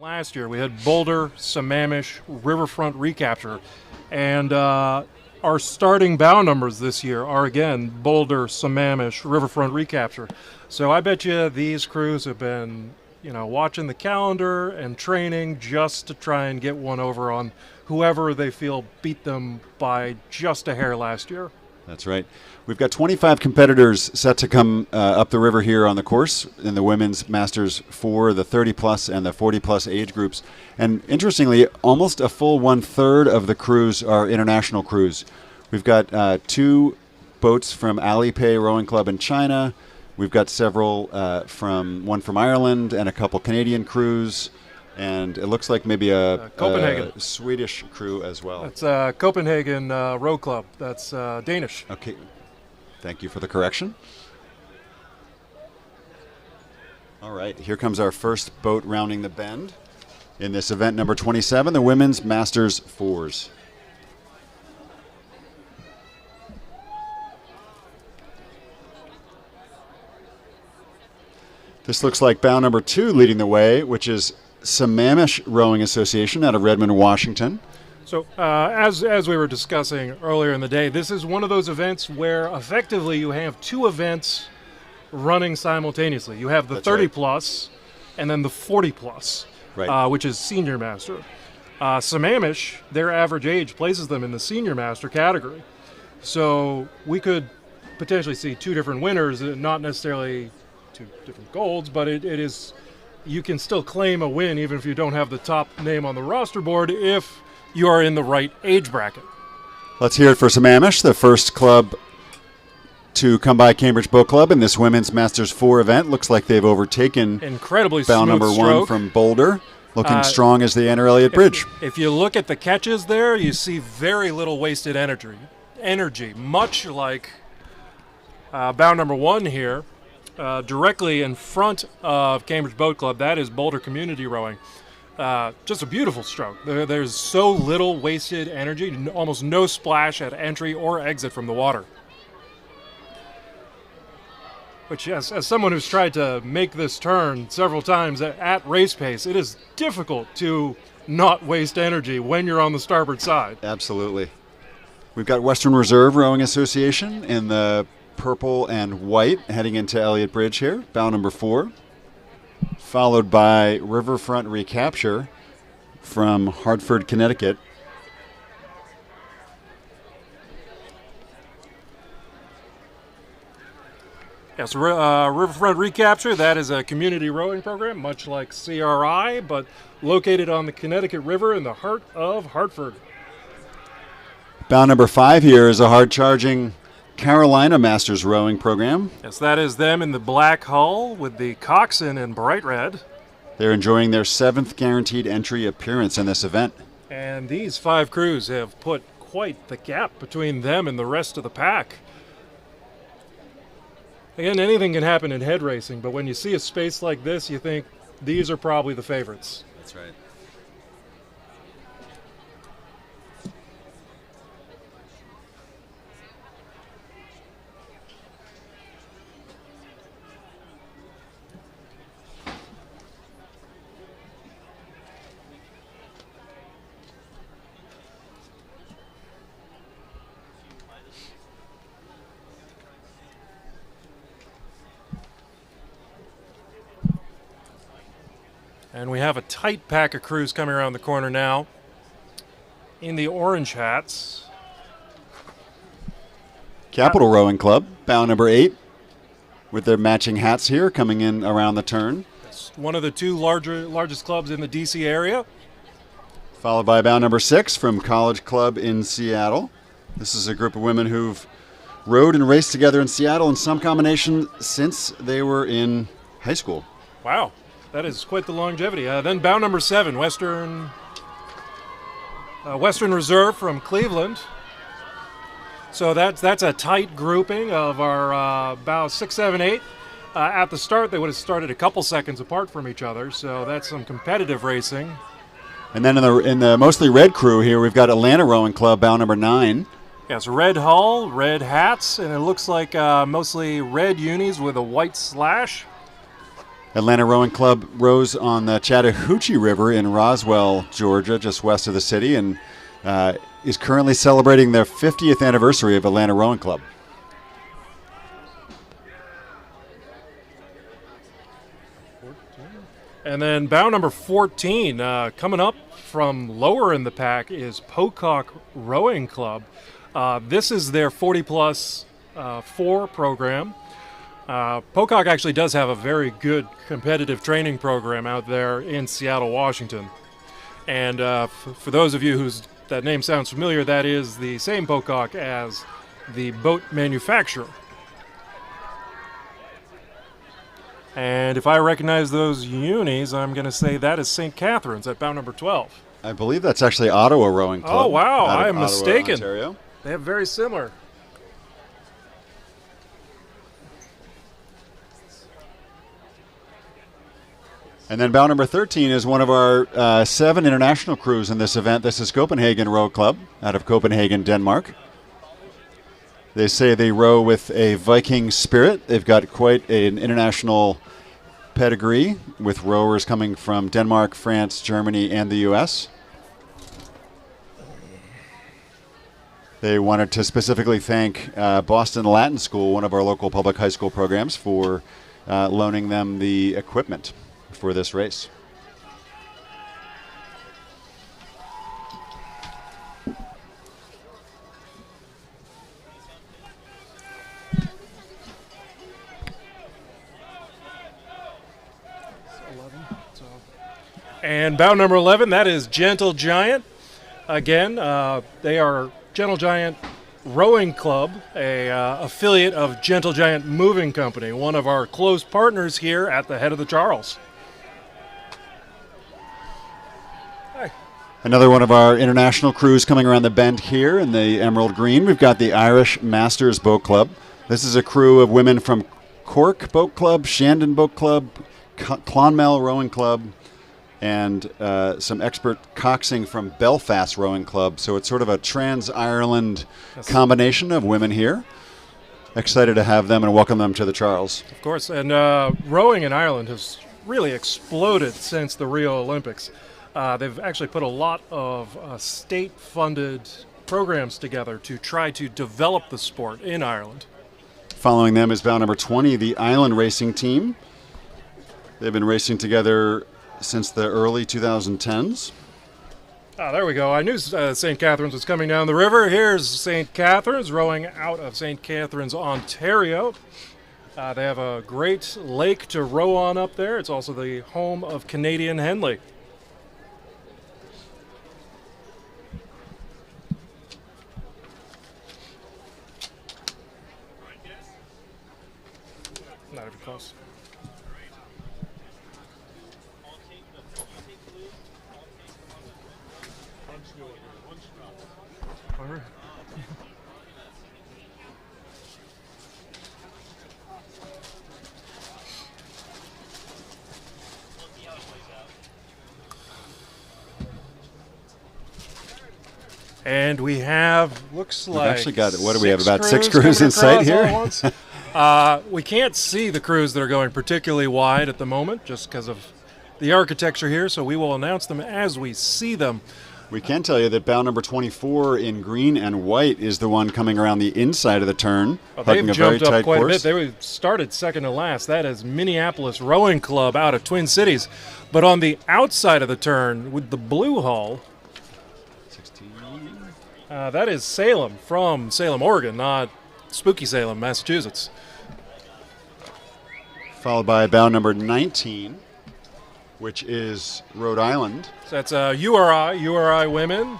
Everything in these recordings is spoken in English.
Last year we had Boulder, Sammamish, Riverfront Recapture, and our starting bow numbers this year are again Boulder, Sammamish, Riverfront Recapture. So I bet you these crews have been, watching the calendar and training just to try and get one over on whoever they feel beat them by just a hair last year. That's right. We've got 25 competitors set to come up the river here on the course in the women's Masters for the 30-plus and the 40-plus age groups. And interestingly, almost a full one-third of the crews are international crews. We've got 2 boats from Alipay Rowing Club in China. We've got several one from Ireland and a couple Canadian crews. And it looks like maybe a Swedish crew as well. It's Copenhagen Row Club. That's Danish. Okay. Thank you for the correction. All right, here comes our first boat rounding the bend in this event number 27, the Women's Masters Fours. This looks like bow number 2 leading the way, which is Sammamish Rowing Association out of Redmond, Washington. So as we were discussing earlier in the day, this is one of those events where effectively you have 2 events running simultaneously. You have the 30-plus and then the 40-plus, right. Which is Senior Master. Sammamish, their average age places them in the Senior Master category. So we could potentially see 2 different winners, not necessarily 2 different golds, but it is... You can still claim a win even if you don't have the top name on the roster board if you are in the right age bracket. Let's hear it for Sammamish, the first club to come by Cambridge Boat Club in this Women's Masters 4 event. Looks like they've overtaken incredibly bow smooth number stroke. 1 from Boulder, looking strong as they enter Elliott Bridge. If you look at the catches there, you see very little wasted energy, much like bow number 1 here. Directly in front of Cambridge Boat Club, that is Boulder Community Rowing. Just a beautiful stroke. There's so little wasted energy, almost no splash at entry or exit from the water. Which, yes, as someone who's tried to make this turn several times at race pace, it is difficult to not waste energy when you're on the starboard side. Absolutely. We've got Western Reserve Rowing Association in the purple and white heading into Elliott Bridge here, bow number 4, followed by Riverfront Recapture from Hartford, Connecticut. Yes, Riverfront Recapture, that is a community rowing program, much like CRI, but located on the Connecticut River in the heart of Hartford. Bow number 5 here is a hard-charging Carolina Masters rowing program. Yes, that is them in the black hull with the coxswain in bright red. They're enjoying their 7th guaranteed entry appearance in this event. And these 5 crews have put quite the gap between them and the rest of the pack. Again, anything can happen in head racing, but when you see a space like this, you think these are probably the favorites. That's right. And we have a tight pack of crews coming around the corner now in the orange hats. Capital Rowing Club, bow number 8, with their matching hats here coming in around the turn. It's one of the 2 largest clubs in the D.C. area. Followed by bow number 6 from College Club in Seattle. This is a group of women who've rowed and raced together in Seattle in some combination since they were in high school. Wow. That is quite the longevity. Then bow number 7, Western Reserve from Cleveland. So that's a tight grouping of our bows 6, 7, 8. At the start, they would have started a couple seconds apart from each other, so that's some competitive racing. And then in the mostly red crew here, we've got Atlanta Rowing Club, bow number 9. Yes, red hull, red hats, and it looks like mostly red unis with a white slash. Atlanta Rowing Club rows on the Chattahoochee River in Roswell, Georgia, just west of the city, and is currently celebrating their 50th anniversary of Atlanta Rowing Club. And then bow number 14, coming up from lower in the pack, is Pocock Rowing Club. This is their 40-plus 4 program. Pocock actually does have a very good competitive training program out there in Seattle, Washington. And for those of you whose that name sounds familiar, that is the same Pocock as the boat manufacturer. And if I recognize those unis, I'm going to say that is St. Catherine's at bow number 12. I believe that's actually Ottawa Rowing Club. Oh, wow, I am mistaken. Ontario. They have very similar. And then bow number 13 is one of our 7 international crews in this event. This is Copenhagen Row Club out of Copenhagen, Denmark. They say they row with a Viking spirit. They've got quite an international pedigree with rowers coming from Denmark, France, Germany, and the U.S. They wanted to specifically thank Boston Latin School, one of our local public high school programs, for loaning them the equipment for this race. And bow number 11, that is Gentle Giant. Again, they are Gentle Giant Rowing Club, a affiliate of Gentle Giant Moving Company, one of our close partners here at the head of the Charles. Hi. Another one of our international crews coming around the bend here in the Emerald Green. We've got the Irish Masters Boat Club. This is a crew of women from Cork Boat Club, Shandon Boat Club, Clonmel Rowing Club, and some expert coxing from Belfast Rowing Club. So it's sort of a trans-Ireland combination of women here. Excited to have them and welcome them to the Charles. Of course, and rowing in Ireland has really exploded since the Rio Olympics. They've actually put a lot of state-funded programs together to try to develop the sport in Ireland. Following them is bow number 20, the Island Racing Team. They've been racing together since the early 2010s. There we go. I knew St. Catherine's was coming down the river. Here's St. Catherine's rowing out of St. Catherine's, Ontario. They have a great lake to row on up there. It's also the home of Canadian Henley. Not even close. And we have, looks like, we've actually got, what do we have, about 6 crews in sight here? We can't see the crews that are going particularly wide at the moment just because of the architecture here, so we will announce them as we see them. We can tell you that bow number 24 in green and white is the one coming around the inside of the turn. They've jumped up quite a bit. They started second to last. That is Minneapolis Rowing Club out of Twin Cities. But on the outside of the turn with the blue hull, that is Salem from Salem, Oregon, not Spooky Salem, Massachusetts. Followed by bow number 19, which is Rhode Island. So that's URI women.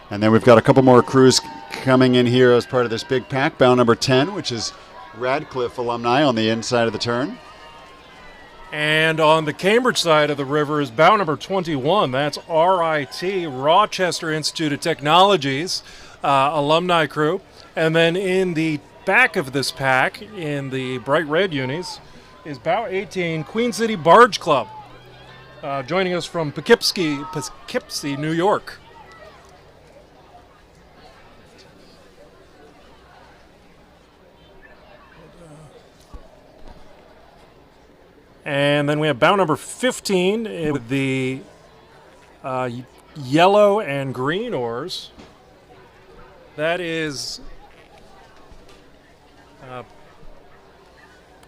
And then we've got a couple more crews coming in here as part of this big pack. Bow number 10, which is Radcliffe alumni on the inside of the turn. And on the Cambridge side of the river is bow number 21. That's RIT, Rochester Institute of Technologies, alumni crew. And then in the back of this pack, in the bright red unis, is bow 18, Queen City Barge Club, joining us from Poughkeepsie, New York. And then we have bow number 15 with the yellow and green oars. That is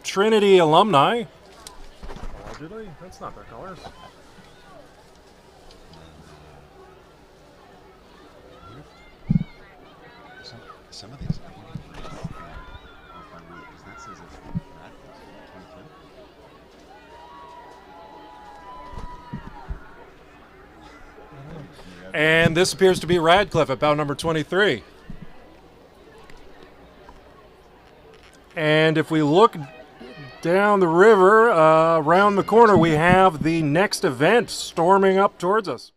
Trinity alumni. Allegedly, that's not their colors. Some of these. That says it's And this appears to be Radcliffe at bow number 23. And if we look down the river, around the corner, we have the next event storming up towards us.